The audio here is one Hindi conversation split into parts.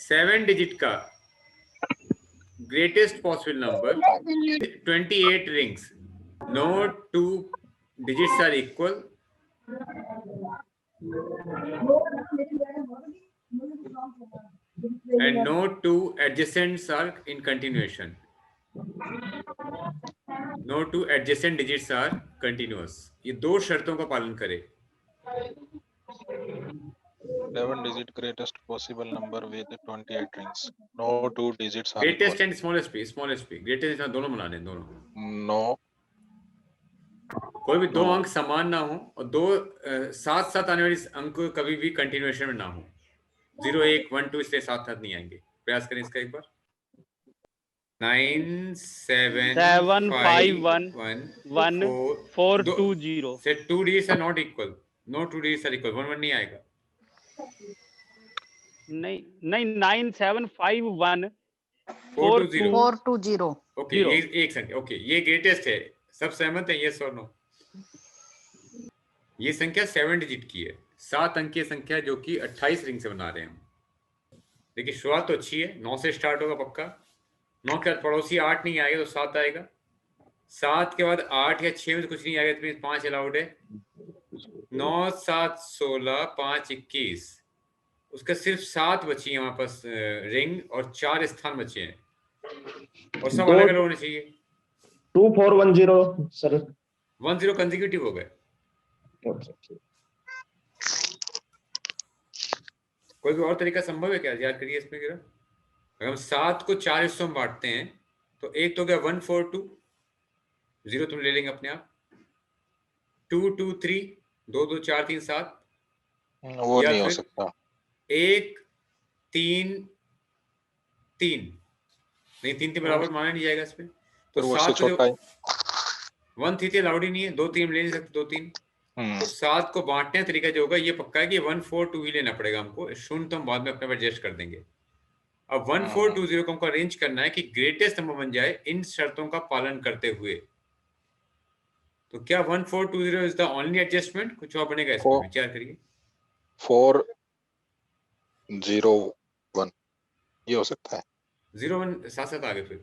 7 डिजिट का greatest possible number 28 rings. No two digits are equal. And no two adjacents are in continuation. No two adjacent digits are continuous. ये दो शर्तों का पालन करे. 7 digit greatest possible number with 28 rings. No two digits are Greatest equal. and smallest p. Smallest p. Greatest and दोनों बनाने दोनों. No. कोई भी दो अंक समान ना हो और दो साथ साथ आने वाली अंक कभी भी कंटिन्यूएशन में ना हो. 0 1 1 2 इससे साथ साथ नहीं आएंगे. प्रयास करें इसका एक बार. 9 7 5 1 1 4 2 0. से 2 digits are not equal. No two digits are equal. 1 1 नहीं आएगा. नहीं 9 7 5 1 4 2 0. 4 2 0. ओके ये एक संख्या. ओके ये ग्रेटेस्ट है. सब सहमत है? यस और नो? ये संख्या 7 डिजिट की है. 7 अंकीय संख्या जो कि 28 रिंग से बना रहे हैं हम. देखिए शुरुआत तो अच्छी है. 9 से स्टार्ट होगा पक्का. 9 के बाद पड़ोसी 8 नहीं आएगा तो 7 आएगा. 7 के बाद 8 या 6 में तो कुछ नहीं आएगा तो 5 अलाउड है. 9 7 16 5 21. उसका सिर्फ 7 बची है वहां पास रिंग और 4 स्थान बचे हैं और सब अलग अलग होने चाहिए. 2 4 1 0 सर. 1 0 कंसेक्यूटिव हो गए. कोई भी और तरीका संभव है क्या? याद करिए इसमें जरा. अगर हम 7 को 4 हिस्सों में बांटते हैं तो एक तो गया 1 4 2. 0 तुम ले लेंगे अपने आप. 2 2 3 2 2 4 3 7. वो नहीं हो सकता. 1 3 3 नहीं. 3 3 बराबर माना नहीं जाएगा इसमें. तो 7 को 1 3 अलाउड ही नहीं है. 2 3 ले नहीं सकते. 2 3 तो 7 को बांटने का तरीका जो होगा ये पक्का है कि 1 4 2 ही लेना पड़ेगा हमको. शून्य तो हम बाद में अपने एडजस्ट कर देंगे. अब 1 4 2 0 को हमको अरेंज करना है कि ग्रेटेस्ट नंबर बन जाए इन शर्तों का पालन करते हुए. तो क्या 1 4 2 0 इज द ओनली एडजस्टमेंट? कुछ और बनेगा इसमें? विचार करिए. 4 0 1 ये हो सकता है. 0 1 साथ साथ आगे फिर.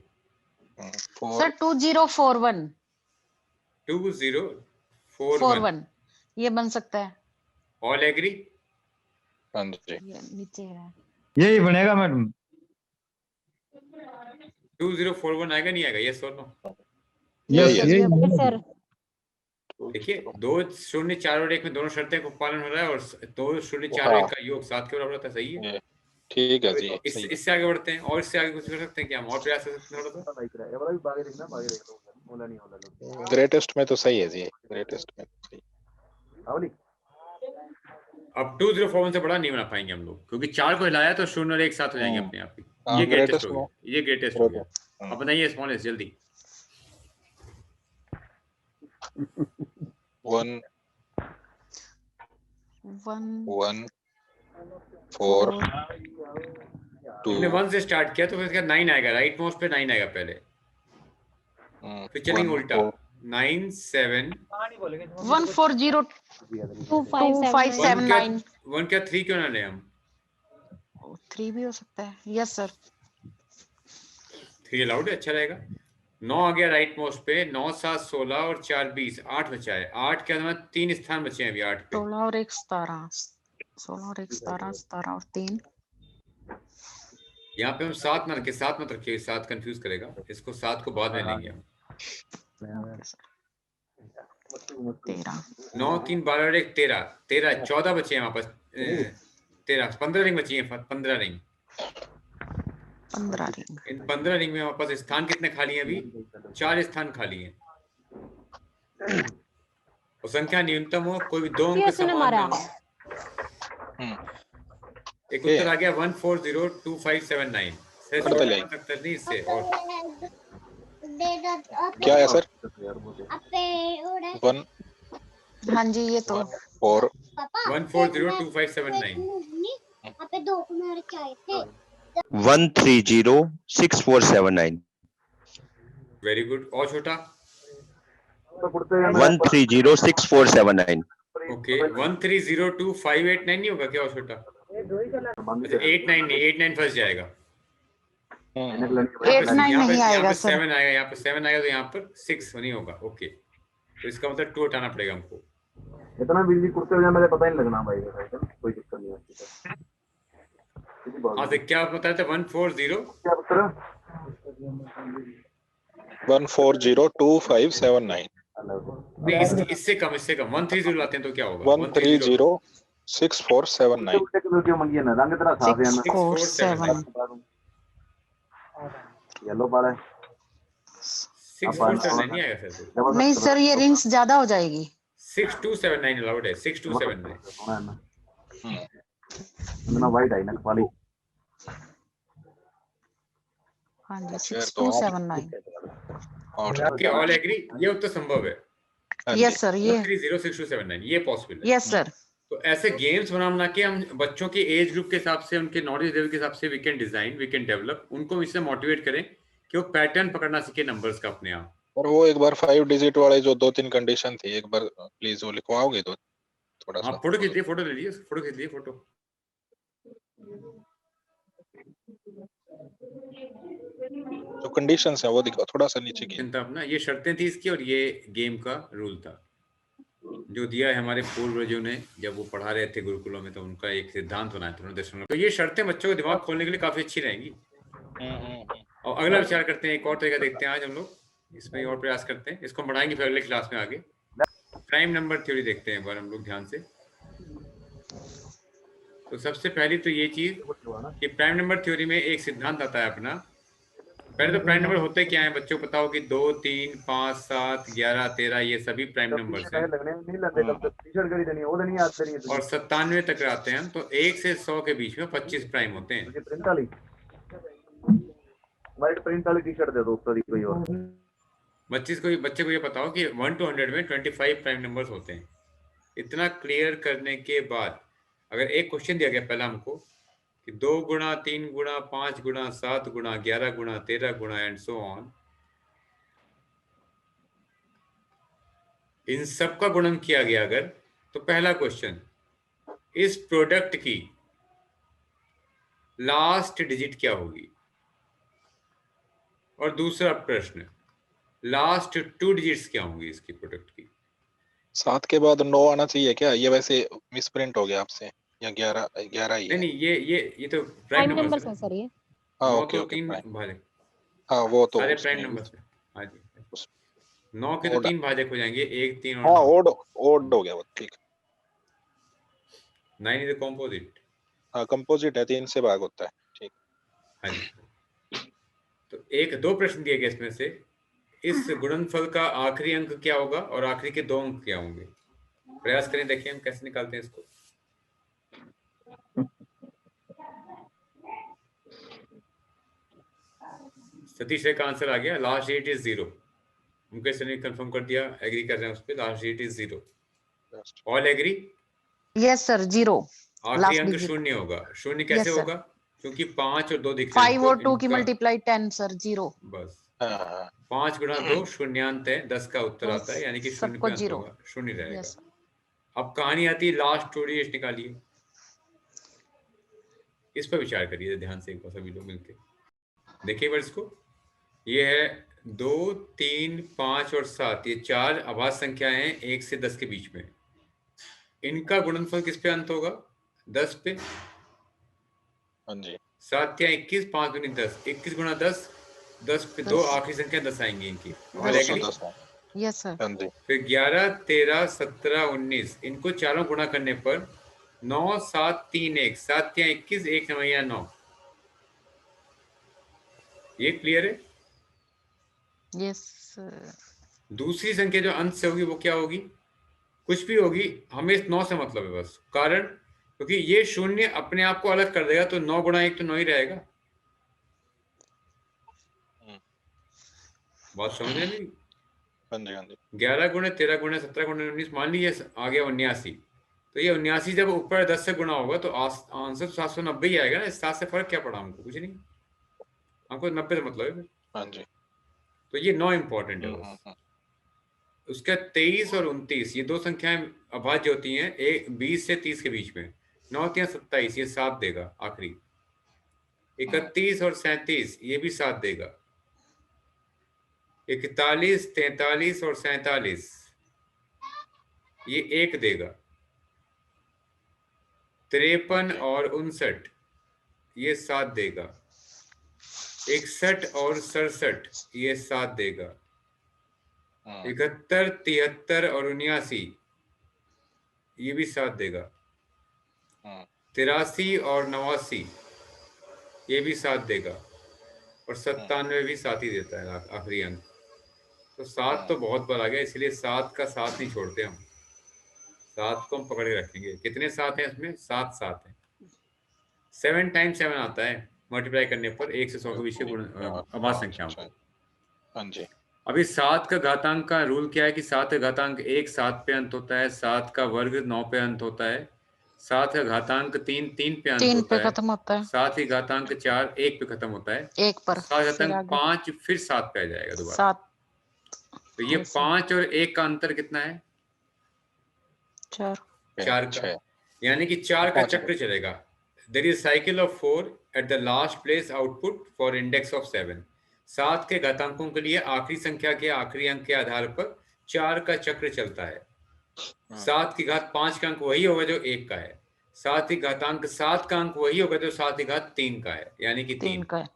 सर 2 0 4 1. 2 0 4 1 ये बन सकता है. All agree? हाँ जी. ये नीचे है. यही बनेगा मैडम. 2 0 4 1 आएगा नहीं आएगा? यस और नो? Yes sir. देखिए 2 0 4 और 1 में दोनों शर्तें को पालन हो रहा है और 2 0 4 और 1 का योग 7 के बराबर होता है. सही है. ठीक है जी. इससे आगे बढ़ते हैं और इससे आगे कुछ कर सकते हैं क्या हम? और प्रयास कर सकते हैं थोड़ा सा. ग्रेटेस्ट में तो सही है जी. ग्रेटेस्ट में तो सही. अब 2 0 4 1 से बड़ा नहीं बना पाएंगे हम लोग क्योंकि 4 को हिलाया तो 0 और 1 साथ हो जाएंगे अपने आप ही. ये ग्रेटेस्ट हो गया. ये ग्रेटेस्ट हो गया. अब बताइए स्मॉलेस्ट जल्दी. 1 1 4 2. हमने 1 से स्टार्ट किया तो फिर इसका 9 आएगा. राइट मोस्ट पे 9 आएगा पहले. फिर चलेंगे उल्टा. 9 7 1 4 0 2 5 7 9. 1 क्या 3 क्यों ना ले हम? 3 भी हो सकता है. Yes sir. 3 अलाउड है. अच्छा रहेगा. 9 आ गया राइट मोस्ट पे. 9 7 16 और 4 20 8 बचा है. 8 के अंदर 3 स्थान बचे हैं अभी 8 पे. 16 और 1 17. 16 और 1 17 17 और 3. यहाँ पे हम 7 ना रखे. 7 मत रखिए. 7 कंफ्यूज करेगा. इसको 7 को बाद में लेंगे हम. 13 9 3 12 और 1 13 13 14 बचे हैं वहां पास. 13 15 रिंग बची हैं. 15 रिंग. 15 रिंग. इन 15 रिंग में हमारे पास स्थान कितने खाली हैं? अभी 4 स्थान खाली हैं. और संख्या न्यूनतम हो. कोई भी दो अंक समान ना हो. एक उत्तर आ गया 1 4 0 2 5 7 9. उत्तर नहीं इससे. और क्या है सर? 1 हाँ जी ये तो 4 1 4 0 2 5 7 9. 1 3 0 6 4 7 9. Very good. और छोटा 1 3 0 6 4 7 9. ओके. 1 3 0 2 5 8 9 नहीं होगा क्या? और छोटा 8 9 नहीं, 8 9 फंस जाएगा। 8 9 यहाँ पे नहीं आएगा सर। 7 आएगा, यहाँ पे 7 आएगा, तो यहाँ पर 6 नहीं होगा। ओके, तो इसका मतलब 2 हटाना पड़ेगा हमको। इतना बिजली कुत्ते बजाने मुझे पता ही नहीं लगना भाई, कोई दिक्कत नहीं है। हाँ, तो क्या बताया था? 140 क्या पुत्र 1402579 नहीं, इससे कम 130 लाते हैं तो क्या होगा? 1306479 क्यों मंगी ना रंग तेरा साफ है ना 647 येलो पाला है 6479 नहीं आएगा सर। नहीं सर, ये रिंग्स ज्यादा हो जाएगी। 6279 अलाउड है, 6279। सोना है ना वाइट आई ना वाली। हाँ जी 6279। ओके, ऑल एग्री, ये उत्तर संभव है। यस सर, ये 1306279 ये पॉसिबल है। Yes sir. तो ऐसे गेम्स बना के हम बच्चों के एज ग्रुप के हिसाब से, उनके नॉलेज लेवल के हिसाब से we can design, we can develop, उनको इससे मोटिवेट करें कि वो पैटर्न पकड़ना सीखे नंबर्स का अपने आप। और वो एक बार 5 डिजिट वाले जो 2-3 कंडीशन थी, एक बार प्लीज वो लिखवाओगे तो थोड़ा सा। हाँ, फोटो खींच लिए, फोटो ले लीजिए, फोटो खींच लिए, फोटो। जो कंडीशंस है वो दिखाओ थोड़ा सा नीचे की। चिंता अपना, ये शर्तें थी इसकी, और ये गेम का रूल था जो दिया है हमारे पूर्वजों ने जब वो पढ़ा रहे थे गुरुकुलों में, तो उनका एक सिद्धांत बनाया था उन्होंने दशमलव। तो ये शर्तें बच्चों को दिमाग खोलने के लिए काफी अच्छी रहेंगी। और अगला विचार करते हैं, एक और तरीका देखते हैं आज हम लोग, इसमें और प्रयास करते हैं, इसको बढ़ाएंगे फिर अगले क्लास में आगे। प्राइम नंबर थ्योरी देखते हैं एक बार हम लोग ध्यान से। तो सबसे पहली तो ये चीज कि प्राइम नंबर थ्योरी में एक सिद्धांत आता है अपना। पहले तो प्राइम नंबर होते क्या है बच्चों को बताओ कि 2 3 5 7 11 13 ये सभी प्राइम नंबर्स हैं, और 97 तक आते हैं हम। तो 1 से 100 के बीच में 25 प्राइम होते हैं। वाइट प्रिंट वाली टी शर्ट दे दो कोई और। बच्चे को ये बताओ कि 1 to 100 में 25 प्राइम नंबर्स होते हैं। इतना क्लियर करने के बाद अगर एक क्वेश्चन दिया गया पहला हमको कि 2 गुणा 3 गुणा 5 गुणा 7 गुणा 11 गुणा 13 गुणा एंड सो ऑन, इन सब का गुणन किया गया अगर, तो पहला क्वेश्चन, इस प्रोडक्ट की लास्ट डिजिट क्या होगी? और दूसरा प्रश्न, लास्ट 2 डिजिट्स क्या होंगी इसकी प्रोडक्ट की? 7 के बाद 9 आना चाहिए क्या? ये वैसे मिसप्रिंट हो गया आपसे, या 11 ही है? नहीं, ये तो प्राइम नंबर्स है सर ये। हाँ, 9 ओके तो ओके 3 प्राइम। भाजक, हाँ वो तो सारे प्राइम नंबर्स है। हाँ जी, 9 के तो 3 भाजक हो जाएंगे, 1 3 और हाँ 9। ओड हो गया वो, ठीक। 9 इज कंपोजिट। हाँ कंपोजिट है, 3 से भाग होता है, ठीक। हाँ जी। तो 1-2 प्रश्न दिए गए इसमें से, इस गुणनफल का आखिरी अंक क्या होगा और आखिरी के 2 अंक क्या होंगे? प्रयास करें, देखिए हम कैसे निकालते हैं इसको। सतीश का आंसर आ गया, लास्ट डिजिट इज 0। मुकेश ने कंफर्म कर दिया, एग्री कर रहे हैं उस पे, last digit is 0। All agree? Yes sir, 0 आखिरी अंक 0 होगा। 0 कैसे Yes, sir. होगा? क्योंकि 5 और 2 दिख रहे हैं 5 और 2 की मल्टीप्लाई 10 सर, 0। बस हाँ 5 गुणा 2 शून्यांत है, 10 का उत्तर Yes, आता है, यानी कि 0 सबको पे अंत 0 होगा, 0 रहेगा। यस। अब कहानी आती है लास्ट 2 डिजिट निकालिए। इस पर विचार करिए ध्यान से एक बार सभी लोग मिलकर देखिए वर्ड्स को। ये है 2 3 5 और 7, ये 4 अभाज्य संख्याएं हैं 1 से 10 के बीच में। इनका गुणनफल किस पे अंत होगा? 10 पे। हाँ जी। 7 या 21, 5 दूनी 10, 21 गुणा 10, 10 पे 2 आखिरी संख्या 10 आएंगी इनकी। और एग्री? Yes sir. हाँ जी। फिर 11 13 17 19, इनको चारों गुणा करने पर 9 7 3 1, 7 या 21, 1 9 9। ये क्लियर है? Yes sir. दूसरी संख्या जो अंत से होगी वो क्या होगी? कुछ भी होगी, हमें इस 9 से मतलब है बस। कारण क्योंकि ये 0 अपने आप को अलग कर देगा, तो 9 गुणा 1 तो 9 ही रहेगा। बात समझ रहे मेरी? हाँ जी हाँ जी। 11 गुणे 13 गुणे 17 गुणे 19, मान लीजिए आ गया 79। तो ये 79 जब ऊपर 10 से गुणा होगा तो आंसर 790 ही आएगा ना। इस 7 से फर्क क्या पड़ा हमको? कुछ नहीं, हमको 90 से मतलब है। हाँ जी। तो ये 9 इंपॉर्टेंट है बस। उसका 23 और 29, ये 2 संख्याएं अभाज्य होती हैं 20 से 30 के बीच में। 9 या 27 ये 7 देगा आखिरी। 31 और 37 ये भी 7 देगा। 41, 43 और 47 ये 1 देगा। 53 और 59 ये 7 देगा। 61 और 67 ये 7 देगा। 71, 73 और 79 ये भी 7 देगा। 83 और 89 ये भी 7 देगा। और 97 भी 7 ही देता है आखिरी अंक। तो 7 तो बहुत बार आ गया, इसलिए 7 का 7 नहीं छोड़ते हम। 7 को हम पकड़ के रखेंगे। कितने 7 हैं इसमें? 7 7 हैं। 7 टाइम्स 7 आता है मल्टीप्लाई करने पर 1 से 100 के बीच अभाज्य संख्याओं को। हाँ जी। अभी 7 का घातांक का रूल क्या है कि 7 का घातांक 1 7 पे अंत होता है। 7 का वर्ग 9 पे अंत होता है। 7 का घातांक 3 3 पे अंत 3 होता पे है। खत्म होता है। 7 ही घातांक 4 1 पे खत्म होता है। 1 पर 7 घातांक 5 फिर 7 पे आ जाएगा दोबारा। 7 तो ये 5 और 1 का अंतर कितना है? 4 का। यानी कि 4 का चक्र चलेगा। There is cycle of 4 at the last place output for index of 7। 7 के घातांकों के लिए आखिरी संख्या के आखिरी अंक के आधार पर 4 का चक्र चलता है। 7 की घात 5 का अंक वही होगा जो 1 का है। 7 की घातांक 7 का अंक वही होगा जो 7 की घात 3 का है, यानी कि 3 का है।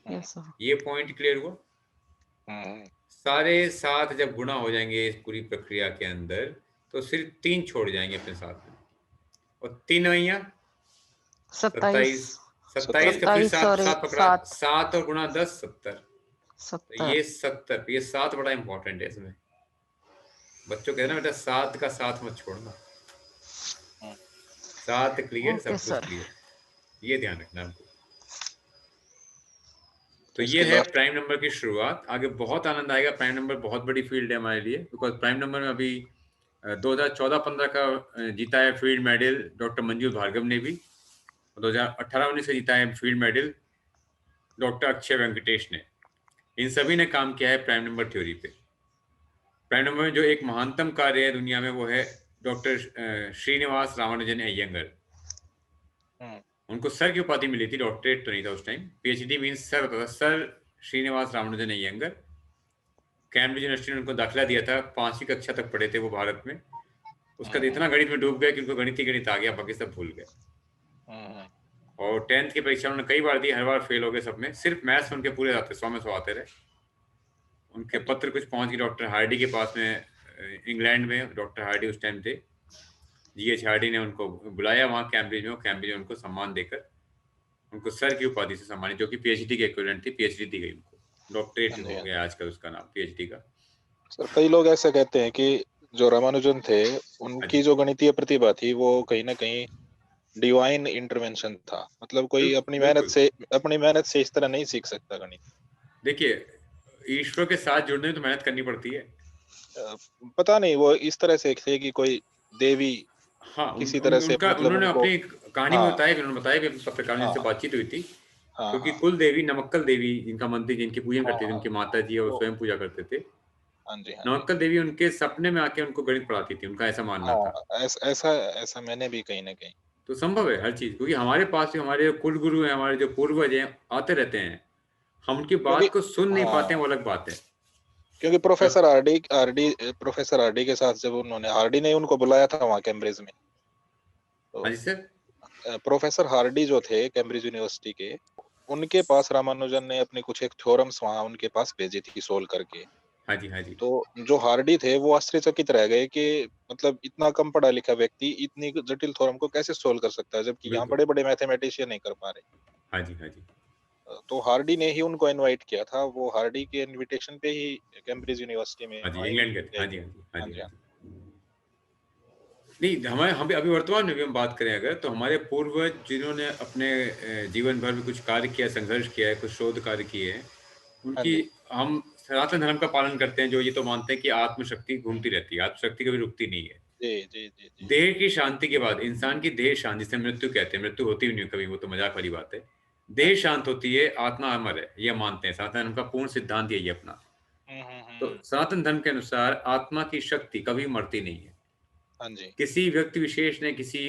Yes sir. ये पॉइंट क्लियर हुआ? सारे 7 जब गुणा हो जाएंगे इस पूरी प्रक्रिया के अंदर तो सिर्फ 3 छोड़ जाएंगे अपने साथ में। और 3 नैया 27 का फिर 7 पकड़ा। 7 और गुणा 10 70। तो ये 70, ये 7 बड़ा इंपॉर्टेंट है इसमें। बच्चों कहते हैं ना बेटा 7 का 7 मत छोड़ना। 7 क्लियर, सब कुछ क्लियर, ये ध्यान रखना आपको। तो ये है प्राइम नंबर की शुरुआत। आगे बहुत आनंद आएगा। प्राइम नंबर बहुत बड़ी फील्ड है हमारे लिए, बिकॉज प्राइम नंबर में अभी 2014-15 का जीता है field medal doctor Manju Bhargava ने भी। 2018-19 से जीता है field medal doctor Akshay Venkatesh ने। इन सभी ने काम किया है प्राइम नंबर थ्योरी पे। प्राइम नंबर में जो एक महानतम कार्य है दुनिया में वो है डॉक्टर श्रीनिवास रामानुजन अय्यंगर। उनको सर की उपाधि मिली थी, डॉक्टरेट तो नहीं था उस टाइम। पीएचडी मींस सर होता था, sir Srinivasa Ramanujan Iyengar. Cambridge University ने उनको दाखिला दिया था। 5वीं कक्षा तक पढ़े थे वो भारत में। उसका इतना गणित में डूब गया कि उनको गणित ही गणित आ गया, बाकी सब भूल गए। और 10th की परीक्षा उन्होंने कई बार दी, हर बार फेल हो गए सब में। सिर्फ मैथ्स उनके पूरे आते, 100 में 100 आते रहे। उनके पत्र कुछ पहुंच गए डॉक्टर हार्डी के पास में, इंग्लैंड में। डॉक्टर हार्डी उस टाइम थे, जीएच हार्डी ने उनको बुलाया वहाँ कैम्ब्रिज में। कैम्ब्रिज में उनको सम्मान देकर उनको सर की उपाधि से सम्मानित, जो कि पीएचडी के इक्विवेलेंट थी। पीएचडी दी गई उनको, डॉक्टरेट हो गया आजकल उसका नाम पीएचडी का। सर कई लोग ऐसे कहते हैं कि जो रामानुजन थे उनकी जो गणितीय प्रतिभा थी वो कहीं ना कहीं डिवाइन इंटरवेंशन था। मतलब कोई अपनी मेहनत से इस तरह नहीं सीख सकता गणित। देखिए, ईश्वर के साथ जुड़ने में तो मेहनत करनी पड़ती है। पता नहीं वो इस तरह से थे कि कोई देवी किसी तरह से मतलब उन्होंने अपनी कहानी में बताया, उन्होंने बताया कि पत्रकारों से बातचीत हुई थी, क्योंकि कुल देवी नमक्कल देवी इनका मंदिर जिनकी पूजन करते थे, उनकी माता जी, और स्वयं पूजा करते थे। नमक्कल देवी उनके सपने में आके उनको गणित पढ़ाती थी, उनका ऐसा मानना था। ऐसा मैंने भी कहीं ना कहीं। तो संभव है हर चीज, क्योंकि हमारे पास जो हमारे कुल गुरु हैं, हमारे जो पूर्वज हैं, आते रहते हैं। हम उनकी बात को सुन नहीं पाते हैं, वो अलग बात है। क्योंकि प्रोफेसर आरडी के साथ जब उन्होंने, हार्डी ने उनको बुलाया था वहाँ कैम्ब्रिज में। हाँ जी सर। प्रोफेसर हार्डी जो थे कैम्ब्रिज यूनिवर्सिटी के, उनके पास रामानुजन ने अपनी कुछ एक थ्योरम्स वहाँ उनके पास भेजी थी सोल्व करके। हाँ जी, हाँ जी। तो जो हार्डी थे वो आश्चर्यचकित रह गए कि मतलब इतना कम पढ़ा लिखा व्यक्ति इतनी जटिल थ्योरम को कैसे सोल्व कर सकता है, जबकि यहाँ बड़े बड़े मैथमेटिशियन नहीं कर पा रहे। हाँ जी, हाँ जी। तो हार्डी ने ही उनको इनवाइट किया था। वो हार्डी के इनविटेशन पे ही कैम्ब्रिज यूनिवर्सिटी में, हाँ जी, इंग्लैंड के। हाँ जी, हाँ जी, हाँ जी। नहीं, हमारे हम अभी वर्तमान में भी हम बात करें अगर, तो हमारे पूर्वज जिन्होंने अपने जीवन भर में कुछ कार्य किया, संघर्ष किया है, कुछ शोध कार्य किए हैं, उनकी हम सनातन धर्म का पालन करते हैं, जो ये तो मानते हैं कि आत्मशक्ति घूमती रहती है, आत्मशक्ति कभी रुकती नहीं है। जी। देह की शांति के बाद इंसान की देह शांति, जिसे मृत्यु कहते हैं, मृत्यु होती भी नहीं कभी, वो तो मजाक वाली बात है। देह शांत होती है, आत्मा अमर है, यह मानते हैं। सनातन धर्म का पूर्ण सिद्धांत यही है अपना। तो सनातन धर्म के अनुसार आत्मा की शक्ति कभी मरती नहीं है। हाँ जी। किसी व्यक्ति विशेष ने किसी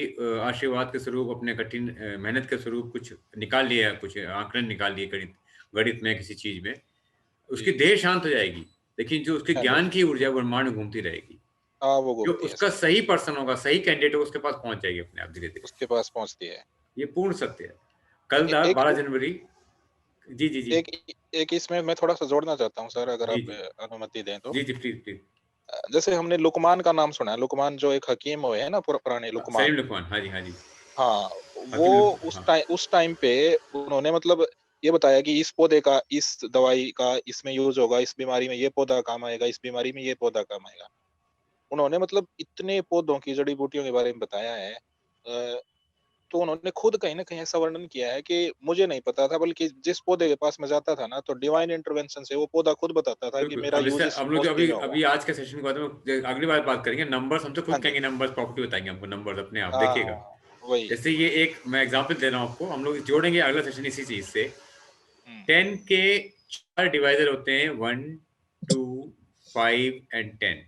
आशीर्वाद के स्वरूप अपने कठिन मेहनत के स्वरूप कुछ निकाल लिया, कुछ आंकड़े निकाल लिए गणित में, किसी चीज में, उसकी जी। देह शांत हो जाएगी, लेकिन जो उसके हाँ जी। ज्ञान की ऊर्जा ब्रह्मांड में घूमती रहेगी। हाँ, वो जो घूमती है उसका सर। सही पर्सन होगा, सही कैंडिडेट होगा, उसके पास पहुंच जाएगी अपने आप, धीरे धीरे। उसके पास पहुंचती है। ये पूर्ण सत्य है। कल था एक 12 जनवरी। जी जी जी एक एक इसमें मैं थोड़ा सा जोड़ना चाहता हूँ सर, अगर जी आप जी अनुमति दें तो। जी जी प्लीज प्लीज। जैसे हमने लुकमान का नाम सुना है, लुकमान जो एक हकीम हुए हैं ना, पुराने सलीम लुकमान। लुकमान, हाँ जी हाँ जी। हाँ, वो हकीम लुकमान, हाँ उस टाइम पे उन्होंने मतलब ये बताया कि इस पौधे का, इस दवाई का इसमें यूज होगा, इस बीमारी में ये पौधा काम आएगा, इस बीमारी में ये पौधा काम आएगा। उन्होंने मतलब इतने पौधों की, जड़ी बूटियों के बारे में बताया है। तो उन्होंने खुद कहीं ना कहीं ऐसा वर्णन किया है कि मुझे नहीं पता था, बल्कि जिस पौधे के पास मैं जाता था ना, तो डिवाइन इंटरवेंशन से वो पौधा खुद बताता था कि बिल्कुल। मेरा अब यूज जैसे इस हम लोग जो औषधि अभी में होगा। अभी आज के सेशन के बाद में अगली बार बात करेंगे नंबर्स, हम तो हाँ खुद जी। कहेंगे नंबर्स, प्रॉपर्टी बताएंगे हमको नंबर्स अपने आप, हाँ देखिएगा। हाँ, वही। जैसे ये एक मैं एग्जांपल दे रहा हूँ आपको, हम लोग जोड़ेंगे अगला सेशन इसी चीज से। 10 के 4 डिवाइजर होते हैं, 1 2 5 एंड 10।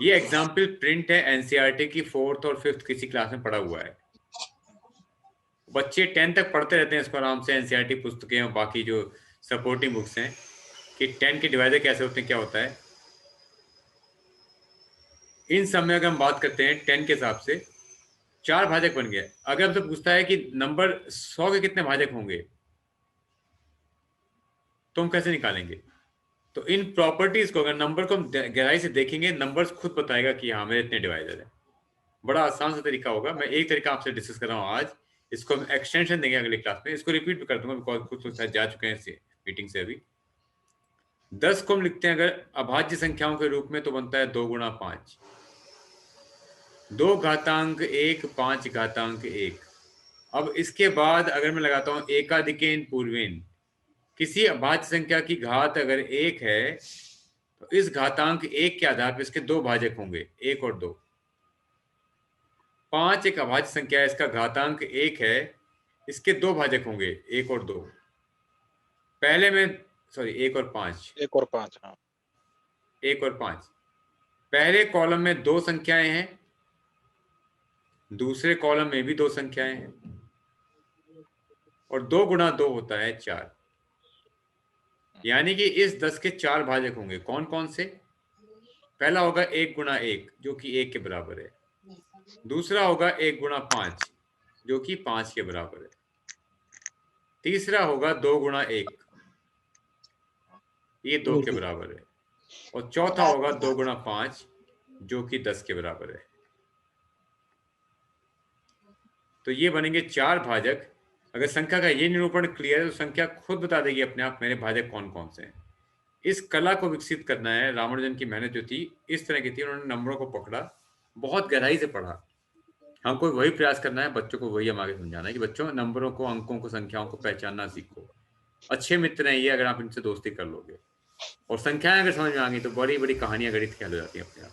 ये एग्जाम्पल प्रिंट है एनसीईआरटी की 4th और 5th किसी क्लास में पढ़ा हुआ है। बच्चे 10 तक पढ़ते रहते हैं इसको आराम से, एनसीईआरटी पुस्तकें और बाकी जो सपोर्टिंग बुक्स हैं कि 10 के डिवाइजर कैसे होते हैं, क्या होता है। इन सब में अगर हम बात करते हैं 10 के हिसाब से 4 भाजक बन गए। अगर हमसे पूछता है कि नंबर 100 के कितने भाजक होंगे, तो हम कैसे निकालेंगे। तो इन प्रॉपर्टीज को, अगर नंबर को हम गहराई से देखेंगे, नंबर्स खुद बताएगा कि हाँ मेरे इतने डिवाइजर है। बड़ा आसान सा तरीका होगा। मैं एक तरीका आपसे डिस्कस कर रहा हूँ आज, इसको हम एक्सटेंशन देंगे अगली क्लास में, इसको रिपीट भी कर दूंगा बिकॉज कुछ लोग शायद जा चुके हैं इस मीटिंग से अभी। 10 को हम लिखते हैं अगर अभाज्य संख्याओं के रूप में, तो बनता है 2 गुणा 5, 2 घातांक 1 5 घातांक 1। अब इसके बाद अगर मैं लगाता हूं एकाधिकेन पूर्वेन, किसी अभाज्य संख्या की घात अगर 1 है, तो इस घातांक 1 के आधार पर इसके 2 भाजक होंगे, 1 और 2। 5 एक अभाज्य संख्या है, इसका घातांक 1 है, इसके 2 भाजक होंगे, 1 और 2। पहले में सॉरी 1 और 5, 1 और 5, हाँ। 1 और 5 पहले कॉलम में 2 संख्याएं हैं, दूसरे कॉलम में भी 2 संख्याएं हैं, और 2 गुणा 2 होता है 4। यानी कि इस 10 के 4 भाजक होंगे। कौन कौन से। पहला होगा 1 गुणा 1 जो कि 1 के बराबर है, दूसरा होगा 1 गुणा 5 जो कि 5 के बराबर है, तीसरा होगा 2 गुणा 1, ये 2 के बराबर है, और चौथा होगा 2 गुणा 5 जो कि 10 के बराबर है। तो ये बनेंगे 4 भाजक। अगर संख्या का ये निरूपण क्लियर है तो संख्या खुद बता देगी अपने आप मेरे भाजक कौन कौन से हैं। इस कला को विकसित करना है। रामानुजन की मेहनत जो थी इस तरह की थी, उन्होंने नंबरों को पकड़ा, बहुत गहराई से पढ़ा। हमको वही प्रयास करना है, बच्चों को वही हम आगे समझाना है कि बच्चों नंबरों को, अंकों को, संख्याओं को पहचानना सीखो। अच्छे मित्र हैं ये, अगर आप इनसे दोस्ती कर लोगे और संख्याएं अगर समझ में आ गई तो बड़ी बड़ी कहानियां गणित की हल हो जाती है अपने आप।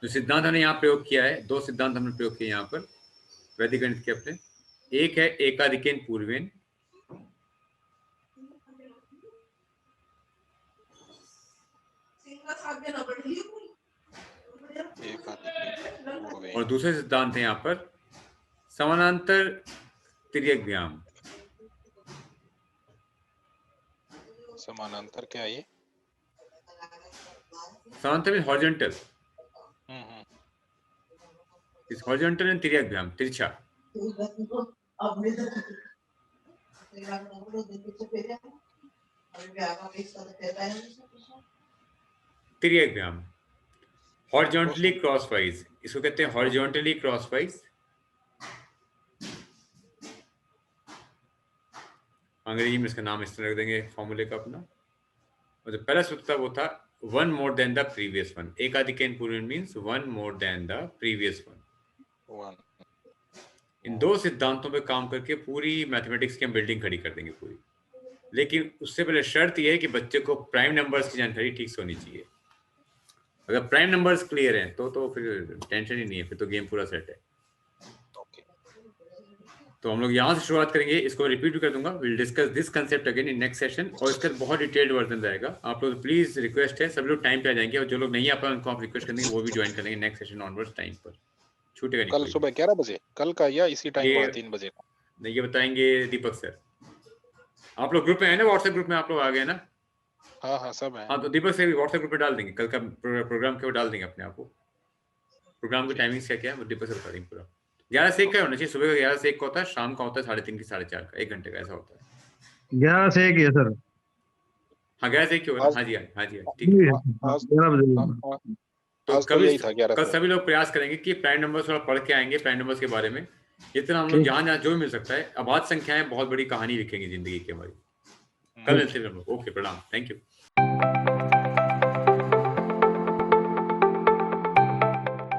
जो सिद्धांत हमने यहाँ प्रयोग किया है, 2 सिद्धांत हमने प्रयोग किए यहाँ पर वैदिक गणित के अपने। एक है एकाधिकेन पूर्वेन, और दूसरे सिद्धांत है यहाँ पर समानांतर तिर्यक व्याम। समानांतर क्या है ये। समानांतर मीन हॉरिजॉन्टल, इस हॉरिजॉन्टल एंड तिर्यक व्याम, तिरछा। तिर्यक व्याम, हॉरिजॉन्टली क्रॉसवाइज, इसको कहते हैं हॉरिजॉन्टली क्रॉसवाइज। अंग्रेजी में इसका नाम इस तरह रख देंगे फॉर्मूले का अपना। और जो पहला सूत्र था वो था 1 more than the previous one। एकाधिकेन पूर्वेन means 1 more than the previous one। इन 2 सिद्धांतों पे काम करके पूरी मैथमेटिक्स की हम बिल्डिंग खड़ी कर देंगे पूरी। लेकिन उससे पहले शर्त यह है कि बच्चे को प्राइम नंबर्स की जानकारी ठीक से होनी चाहिए। अगर प्राइम नंबर्स क्लियर हैं तो फिर टेंशन ही नहीं है, फिर तो गेम पूरा सेट है। तो हम लोग यहाँ से शुरुआत करेंगे, इसको रिपीट भी कर दूंगा। Will discuss this concept again in next session, और इसका बहुत डिटेल्ड वर्जन रहेगा। आप लोग प्लीज, रिक्वेस्ट है, सब लोग टाइम पे आ जाएंगे, और जो लोग नहीं आ पाए उनको आप रिक्वेस्ट करेंगे, वो भी ज्वाइन करेंगे नेक्स्ट सेशन ऑनवर्ड्स टाइम पर, छूटेगा नहीं। कल सुबह 11 बजे कल का, या इसी टाइम ये- पर 3 बजे का? नहीं, ये बताएंगे दीपक सर। आप लोग ग्रुप में है ना, व्हाट्सएप ग्रुप में आप लोग आ गए ना? हाँ सब है। हाँ, तो दीपक से भी व्हाट्सएप ग्रुप में डाल देंगे, कल का प्रोग्राम के वो डाल देंगे अपने आप को। प्रोग्राम की टाइमिंग क्या है वो दीपक से बता देंगे पूरा। 11 से 1 का होना चाहिए, सुबह का 11 से 1 का होता है, शाम का होता है 3:30 की 4:30 का, 1 घंटे का ऐसा होता है। 11 से 1 है सर। हाँ 11 से 1 क्यों? आज- हाँ जी, हाँ जी, ठीक है। आज 11 बजे। तो आज तो कभी यही था 11 कल से। सभी लोग प्रयास करेंगे कि प्राइम नंबर्स थोड़ा पढ़ के आएंगे, प्राइम नंबर्स के बारे में जितना हम लोग जहाँ जो भी मिल सकता है। अबाध संख्याएं बहुत बड़ी कहानी लिखेंगे जिंदगी की हमारी। कल मिलते हैं हम लोग। ओके, प्रणाम, थैंक यू।